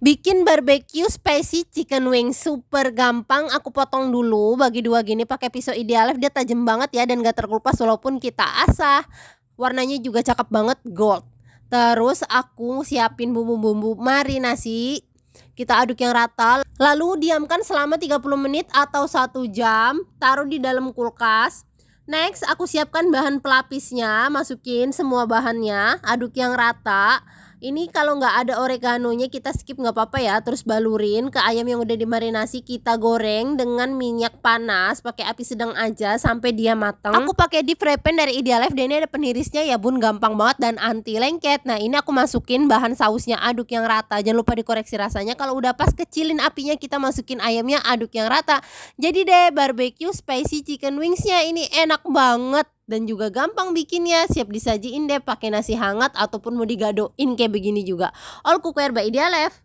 Bikin barbeque spicy chicken wings super gampang, aku potong dulu bagi 2 gini pakai pisau Idealef, dia tajam banget ya dan gak terkelupas walaupun kita asah. Warnanya juga cakep banget gold. Terus aku siapin bumbu-bumbu marinasi, kita aduk yang rata, lalu diamkan selama 30 menit atau 1 jam, taruh di dalam kulkas. Next, aku siapkan bahan pelapisnya, masukin semua bahannya, aduk yang rata. Ini kalau nggak ada oreganonya kita skip nggak apa-apa ya. Terus balurin ke ayam yang udah dimarinasi, kita goreng dengan minyak panas, pakai api sedang aja sampai dia matang. Aku pakai deep fry pan dari Idealef dan ini ada penirisnya ya bun, gampang banget dan anti lengket. Nah ini aku masukin bahan sausnya, aduk yang rata. Jangan lupa dikoreksi rasanya. Kalau udah pas kecilin apinya, kita masukin ayamnya, aduk yang rata. Jadi deh barbeque spicy chicken wingsnya ini enak banget dan juga gampang bikinnya, siap disajiin deh pakai nasi hangat ataupun mau digadoin kayak begini juga. All cookware by Idealef.